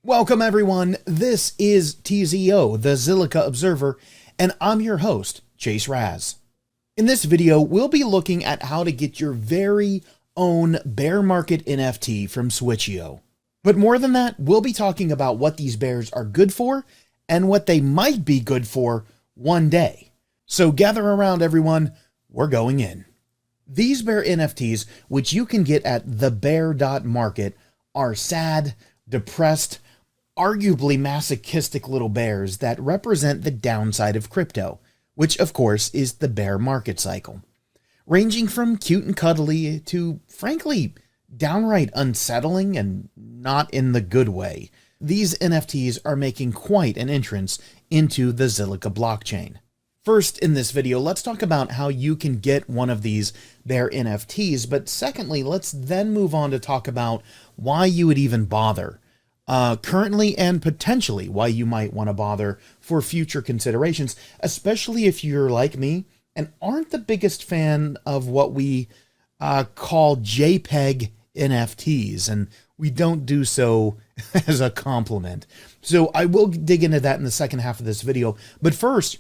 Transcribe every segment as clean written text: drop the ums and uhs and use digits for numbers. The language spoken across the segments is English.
Welcome everyone, this is TZO, the Zilliqa Observer, and I'm your host, Chase Raz. In this video, we'll be looking at how to get your very own Bear Market NFT from Switcheo. But more than that, we'll be talking about what these bears are good for and what they might be good for one day. So gather around everyone, we're going in. These bear NFTs, which you can get at thebear.market, are sad, depressed, arguably masochistic little bears that represent the downside of crypto, which of course is the bear market cycle. Ranging from cute and cuddly to, frankly, downright unsettling and not in the good way, these NFTs are making quite an entrance into the Zilliqa blockchain. First, in this video, let's talk about how you can get one of these bear NFTs, but secondly, let's then move on to talk about why you would even bother. Currently and potentially why you might want to bother for future considerations, especially if you're like me and aren't the biggest fan of what we call JPEG NFTs, and we don't do so as a compliment. So I will dig into that in the second half of this video, but first,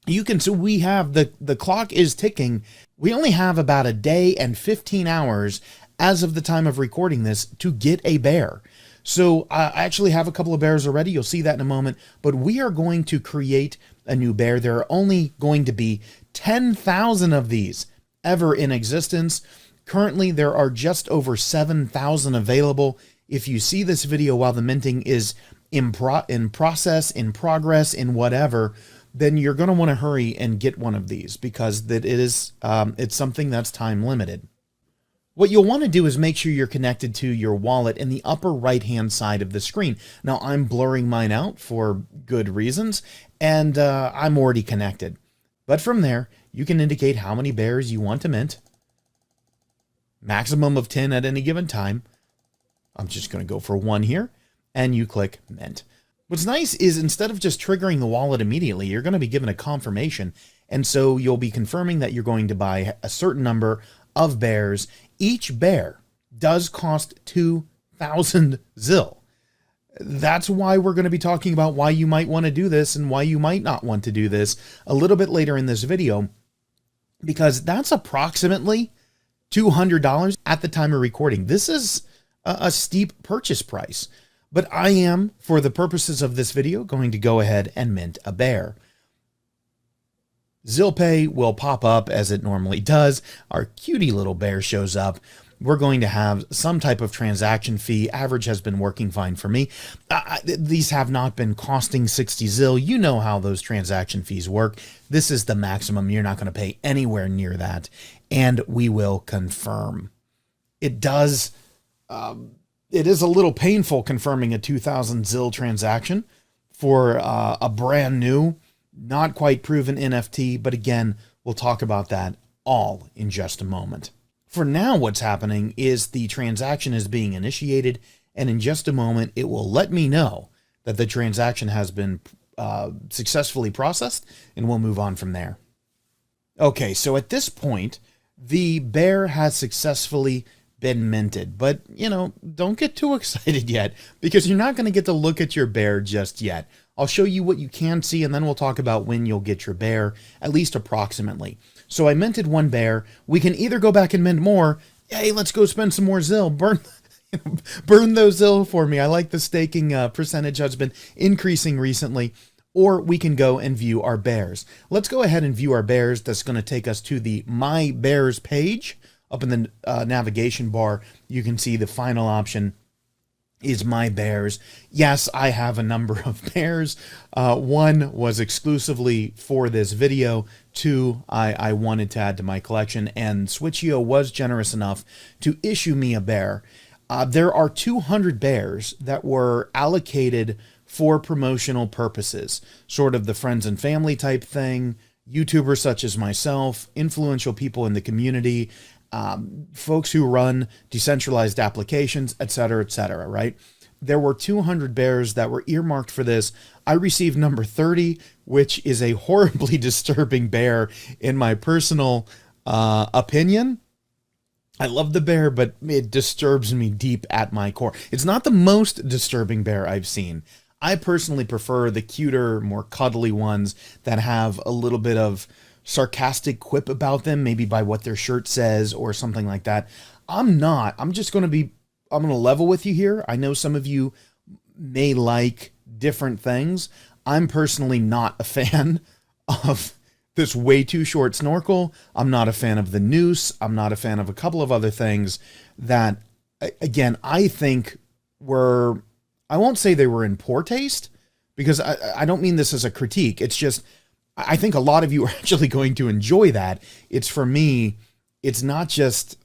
we have the clock is ticking. We only have about a day and 15 hours as of the time of recording this to get a bear. So I actually have a couple of bears already. You'll see that in a moment, but we are going to create a new bear. There are only going to be 10,000 of these ever in existence. Currently, there are just over 7,000 available. If you see this video while the minting is in progress, in whatever, then you're going to want to hurry and get one of these because it's something that's time limited. What you'll want to do is make sure you're connected to your wallet in the upper right-hand side of the screen. Now, I'm blurring mine out for good reasons, and I'm already connected. But from there, you can indicate how many bears you want to mint. Maximum of 10 at any given time. I'm just going to go for 1 here, and you click mint. What's nice is instead of just triggering the wallet immediately, you're going to be given a confirmation, and so you'll be confirming that you're going to buy a certain number of bears. Each bear does cost 2,000 ZIL. That's why we're going to be talking about why you might want to do this and why you might not want to do this a little bit later in this video, because that's approximately $200 at the time of recording. This is a steep purchase price, but I am, for the purposes of this video, going to go ahead and mint a bear. ZilPay will pop up as it normally does. Our cutie little bear shows up. We're going to have some type of transaction fee. Average has been working fine for me. These have not been costing 60 ZIL. You know how those transaction fees work. This is the maximum. You're not going to pay anywhere near that. And we will confirm. It is a little painful confirming a 2,000 ZIL transaction for a brand new, not quite proven NFT, but again, we'll talk about that all in just a moment. For now, what's happening is the transaction is being initiated, and in just a moment, it will let me know that the transaction has been successfully processed, and we'll move on from there. Okay, so at this point, the bear has successfully been minted, but don't get too excited yet because you're not going to get to look at your bear just yet. I'll show you what you can see, and then we'll talk about when you'll get your bear, at least approximately. So I minted 1 bear. We can either go back and mint more. Hey, let's go spend some more ZIL. Burn those ZIL for me. I like the staking percentage has been increasing recently. Or we can go and view our bears. Let's go ahead and view our bears. That's going to take us to the My Bears page. Up in the navigation bar, you can see the final option is My Bears. Yes, I have a number of bears. 1 was exclusively for this video. 2, I wanted to add to my collection, and Switcheo was generous enough to issue me a bear. There are 200 bears that were allocated for promotional purposes, sort of the friends and family type thing, YouTubers such as myself, influential people in the community, folks who run decentralized applications, etc., right? There were 200 bears that were earmarked for this. I received number 30, which is a horribly disturbing bear in my personal opinion. I love the bear, but it disturbs me deep at my core. It's not the most disturbing bear I've seen. I personally prefer the cuter, more cuddly ones that have a little bit of sarcastic quip about them, maybe by what their shirt says or something like that. I'm not. I'm going to level with you here. I know some of you may like different things. I'm personally not a fan of this way too short snorkel. I'm not a fan of the noose. I'm not a fan of a couple of other things that, again, I think were, I won't say they were in poor taste, because I don't mean this as a critique. It's just, I think a lot of you are actually going to enjoy that. It's, for me, it's not just,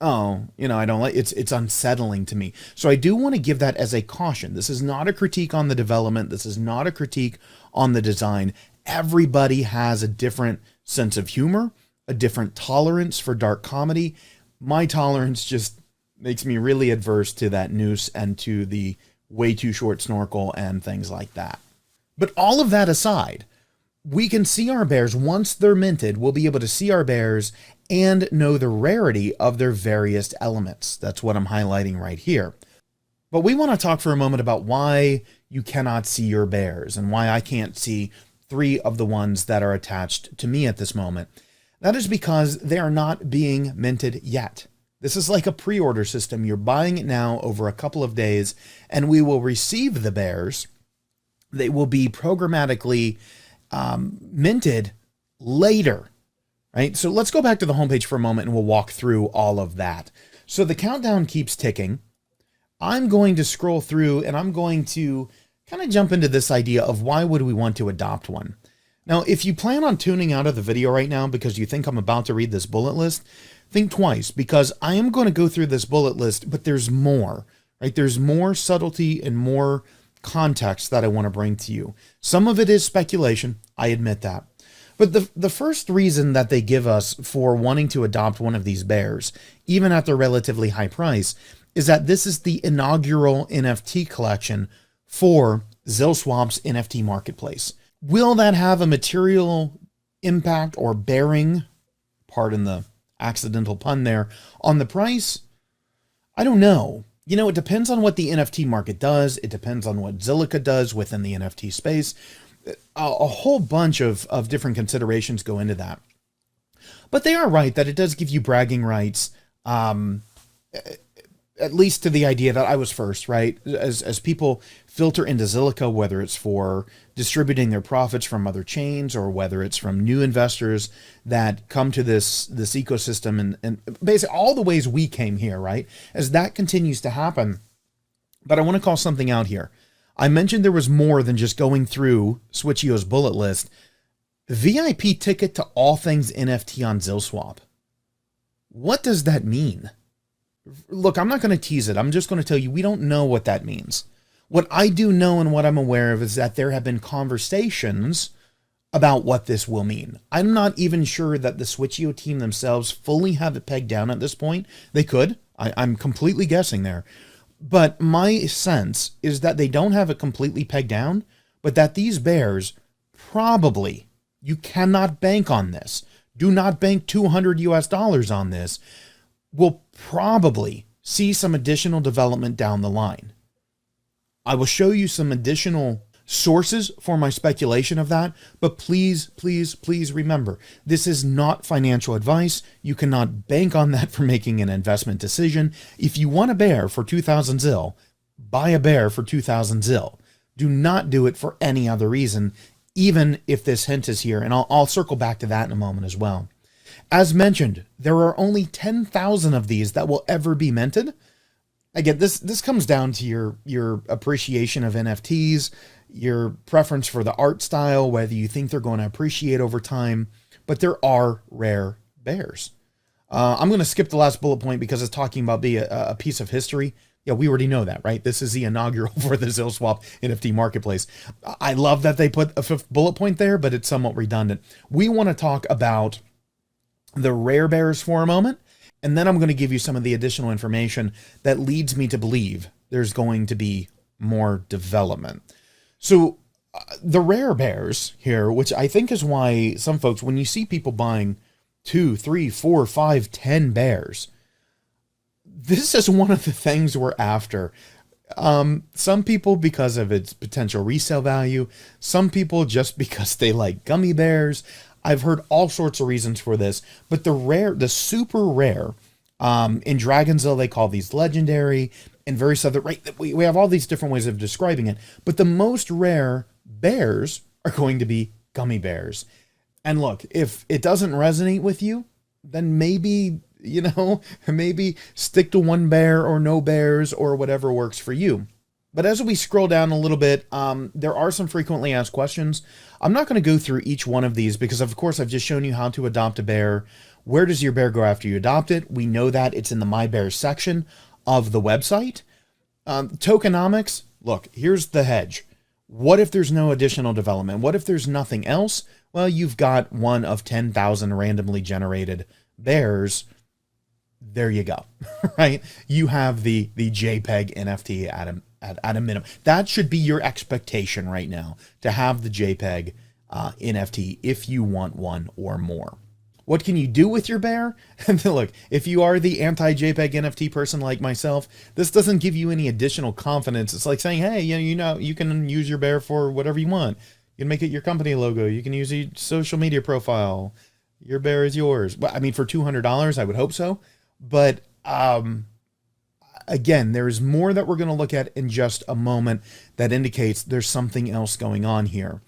oh, I don't like, it's unsettling to me. So I do want to give that as a caution. This is not a critique on the development. This is not a critique on the design. Everybody has a different sense of humor, a different tolerance for dark comedy. My tolerance just makes me really adverse to that noose and to the way too short snorkel and things like that. But all of that aside, we can see our bears once they're minted. We'll be able to see our bears and know the rarity of their various elements. That's what I'm highlighting right here. But we want to talk for a moment about why you cannot see your bears and why I can't see 3 of the ones that are attached to me at this moment. That is because they are not being minted yet. This is like a pre-order system. You're buying it now over a couple of days, and we will receive the bears. They will be programmatically minted later, right? So let's go back to the homepage for a moment and we'll walk through all of that. So the countdown keeps ticking. I'm going to scroll through and I'm going to kind of jump into this idea of why would we want to adopt one. Now, if you plan on tuning out of the video right now because you think I'm about to read this bullet list, think twice, because I am going to go through this bullet list, but there's more, right? There's more subtlety and more context that I want to bring to you. Some of it is speculation. I admit that. But the first reason that they give us for wanting to adopt one of these bears, even at their relatively high price, is that this is the inaugural NFT collection for ZilSwap's NFT Marketplace. Will that have a material impact or bearing, pardon the accidental pun there, on the price? I don't know. It depends on what the NFT market does. It depends on what Zilliqa does within the NFT space. A whole bunch of different considerations go into that. But they are right that it does give you bragging rights, at least to the idea that I was first, right? As people filter into Zilliqa, whether it's for distributing their profits from other chains or whether it's from new investors that come to this ecosystem and basically all the ways we came here, right? As that continues to happen. But I want to call something out here. I mentioned there was more than just going through Switcheo's bullet list. VIP ticket to all things NFT on ZilSwap. What does that mean? Look, I'm not going to tease it. I'm just going to tell you we don't know what that means. What I do know and what I'm aware of is that there have been conversations about what this will mean. I'm not even sure that the Switcheo team themselves fully have it pegged down at this point. They could. I'm completely guessing there. But my sense is that they don't have it completely pegged down, but that these bears probably, you cannot bank on this. Do not bank $200 on this. Will probably see some additional development down the line. I will show you some additional sources for my speculation of that, but please, please, please remember, this is not financial advice. You cannot bank on that for making an investment decision. If you want a bear for 2,000 Zil, buy a bear for 2,000 Zil. Do not do it for any other reason, even if this hint is here, and I'll circle back to that in a moment as well. As mentioned, there are only 10,000 of these that will ever be minted. Again, this comes down to your appreciation of NFTs, your preference for the art style, whether you think they're going to appreciate over time, but there are rare bears. I'm going to skip the last bullet point because it's talking about being a piece of history. Yeah, we already know that, right? This is the inaugural for the ZilSwap NFT Marketplace. I love that they put a 5th bullet point there, but it's somewhat redundant. We want to talk about the rare bears for a moment, and then I'm going to give you some of the additional information that leads me to believe there's going to be more development. So the rare bears here, which I think is why some folks, when you see people buying 2, 3, 4, 5, 10 bears, This is one of the things we're after. Some people because of its potential resale value, some people just because they like gummy bears. I've heard all sorts of reasons for this, but the super rare, in Dragonzilla, they call these legendary, and various other, right? We have all these different ways of describing it, but the most rare bears are going to be gummy bears. And look, if it doesn't resonate with you, then maybe, maybe stick to one bear or no bears or whatever works for you. But as we scroll down a little bit, there are some frequently asked questions. I'm not going to go through each one of these because, of course, I've just shown you how to adopt a bear. Where does your bear go after you adopt it? We know that it's in the My Bear section of the website. Tokenomics, look, here's the hedge. What if there's no additional development? What if there's nothing else? Well, you've got one of 10,000 randomly generated bears. There you go, right? You have the JPEG NFT at a minimum. That should be your expectation right now, to have the JPEG NFT if you want one or more. What can you do with your bear? And look, if you are the anti-JPEG NFT person like myself, this doesn't give you any additional confidence. It's like saying, hey, you can use your bear for whatever you want. You can make it your company logo. You can use a social media profile. Your bear is yours. Well, I mean, for $200, I would hope so. But again, there is more that we're going to look at in just a moment that indicates there's something else going on here.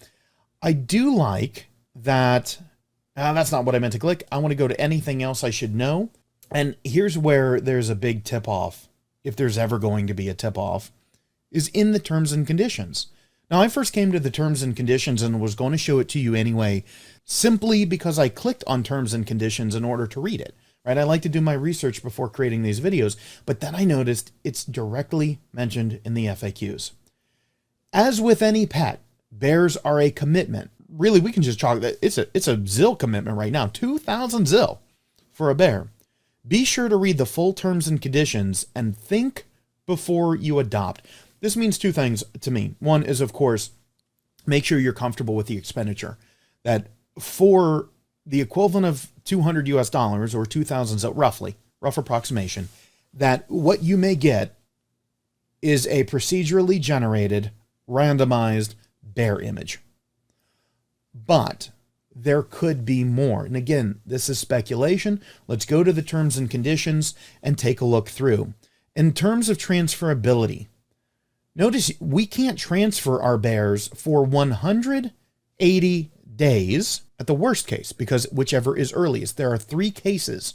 I do like that. That's not what I meant to click. I want to go to anything else I should know. And here's where there's a big tip-off, if there's ever going to be a tip-off, is in the terms and conditions. Now, I first came to the terms and conditions and was going to show it to you anyway, simply because I clicked on terms and conditions in order to read it. Right? I like to do my research before creating these videos, but then I noticed it's directly mentioned in the FAQs. As with any pet, bears are a commitment. Really, we can just chalk that it's a ZIL commitment right now, 2,000 ZIL for a bear. Be sure to read the full terms and conditions and think before you adopt. This means two things to me. One is, of course, make sure you're comfortable with the expenditure. That for the equivalent of $200 US or 2,000 ZIL, rough approximation, that what you may get is a procedurally generated, randomized bear image. But there could be more. And again, this is speculation. Let's go to the terms and conditions and take a look through. In terms of transferability, notice we can't transfer our bears for 180 days at the worst case, because whichever is earliest. There are three cases.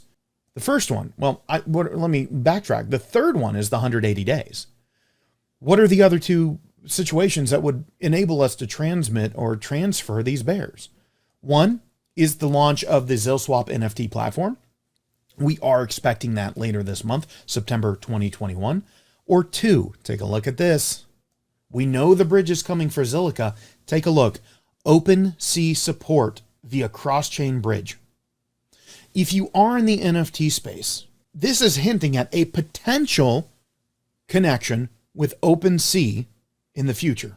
The first one, let me backtrack. The third one is the 180 days. What are the other two situations that would enable us to transmit or transfer these bears? One is the launch of the ZilSwap NFT platform. We are expecting that later this month, September 2021. Or two, take a look at this. We know the bridge is coming for Zilliqa. Take a look. OpenSea support via cross-chain bridge. If you are in the NFT space, this is hinting at a potential connection with OpenSea in the future.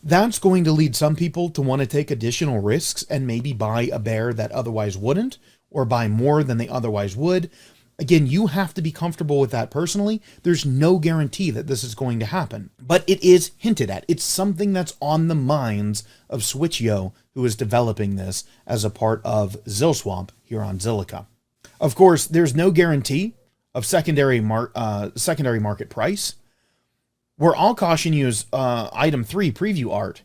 That's going to lead some people to want to take additional risks and maybe buy a bear that otherwise wouldn't, or buy more than they otherwise would. Again, you have to be comfortable with that personally. There's no guarantee that this is going to happen, but it is hinted at. It's something that's on the minds of Switcheo, who is developing this as a part of ZilSwap here on Zilliqa. Of course, there's no guarantee of secondary market price. Where I'll caution you is item 3, preview art,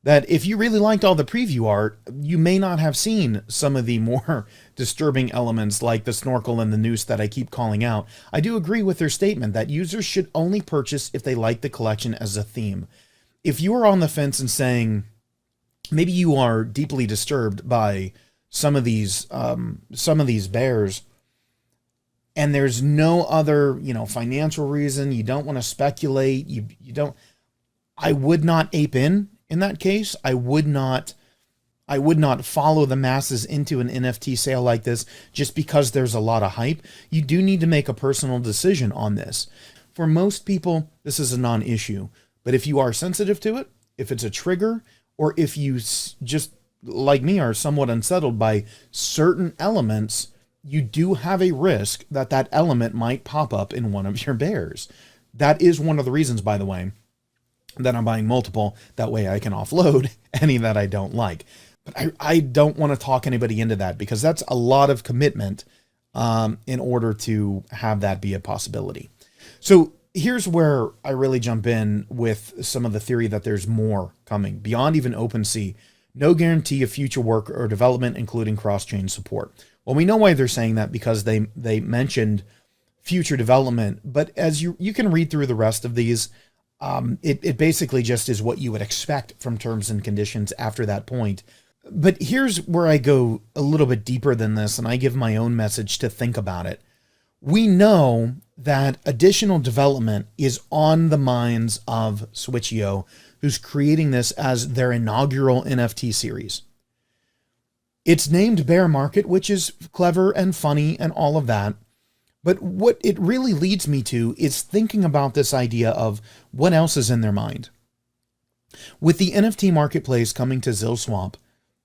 that if you really liked all the preview art, you may not have seen some of the more disturbing elements like the snorkel and the noose that I keep calling out. I do agree with their statement that users should only purchase if they like the collection as a theme. If you are on the fence and saying maybe you are deeply disturbed by some of these bears, and there's no other, financial reason, you don't want to speculate, I would not ape in that case. I would not follow the masses into an NFT sale like this just because there's a lot of hype. You do need to make a personal decision on this. For most people, this is a non-issue, but if you are sensitive to it, if it's a trigger, or if you just, like me, are somewhat unsettled by certain elements you do have a risk that that element might pop up in one of your bears. That is one of the reasons, by the way, that I'm buying multiple. That way I can offload any that I don't like. But I don't want to talk anybody into that, because that's a lot of commitment in order to have that be a possibility. So here's where I really jump in with some of the theory that there's more coming beyond even OpenSea. No guarantee of future work or development, including cross-chain support. Well, we know why they're saying that, because they mentioned future development. But as you can read through the rest of these, it basically just is what you would expect from terms and conditions after that point. But here's where I go a little bit deeper than this, and I give my own message to think about it. We know that additional development is on the minds of Switcheo, who's creating this as their inaugural NFT series. It's named Bear Market, which is clever and funny and all of that. But what it really leads me to is thinking about this idea of what else is in their mind. With the NFT Marketplace coming to ZilSwap,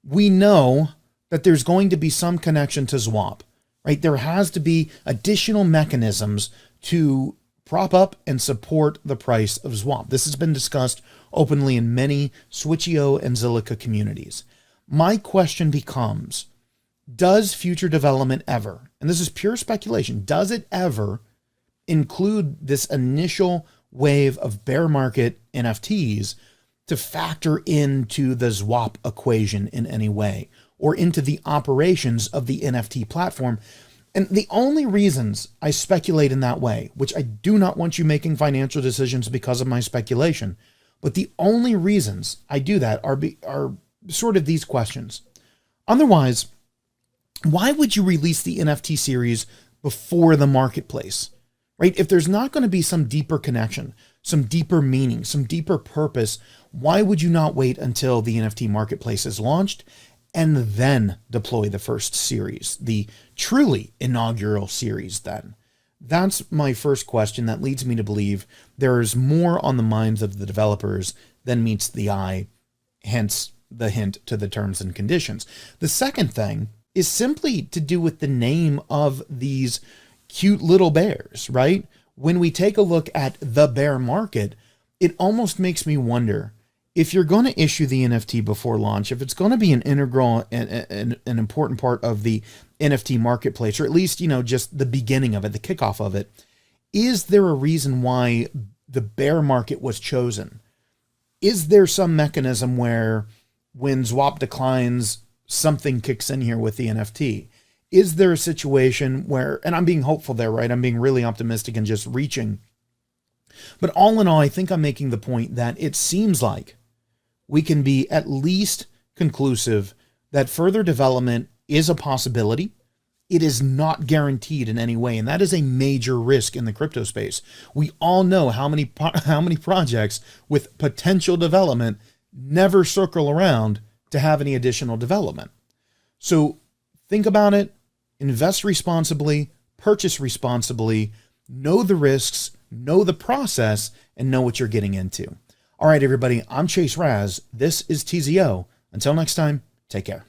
we know that there's going to be some connection to ZWAP, right? There has to be additional mechanisms to prop up and support the price of ZWAP. This has been discussed openly in many Switcheo and Zilliqa communities. My question becomes, does future development ever, and this is pure speculation, does it ever include this initial wave of bear market NFTs to factor into the ZWAP equation in any way, or into the operations of the NFT platform? And the only reasons I speculate in that way, which I do not want you making financial decisions because of my speculation, but the only reasons I do that are sort of these questions. Otherwise, why would you release the NFT series before the marketplace, right? If there's not going to be some deeper connection, some deeper meaning, some deeper purpose, why would you not wait until the NFT marketplace is launched and then deploy the first series, the truly inaugural series then? That's my first question. That leads me to believe there's more on the minds of the developers than meets the eye, hence the hint to the terms and conditions. The second thing is simply to do with the name of these cute little bears, right? When we take a look at the bear market, it almost makes me wonder, if you're going to issue the NFT before launch, if it's going to be an integral and an important part of the NFT marketplace, or at least, just the beginning of it, the kickoff of it, is there a reason why the bear market was chosen? Is there some mechanism where when ZWAP declines, something kicks in here with the NFT? Is there a situation where, and I'm being hopeful there, right? I'm being really optimistic and just reaching. But all in all, I think I'm making the point that it seems like we can be at least conclusive that further development is a possibility. It is not guaranteed in any way, and that is a major risk in the crypto space. We all know how many projects with potential development never circle around to have any additional development. So think about it, invest responsibly, purchase responsibly, know the risks, know the process, and know what you're getting into. All right, everybody, I'm Chase Raz. This is TZO. Until next time, take care.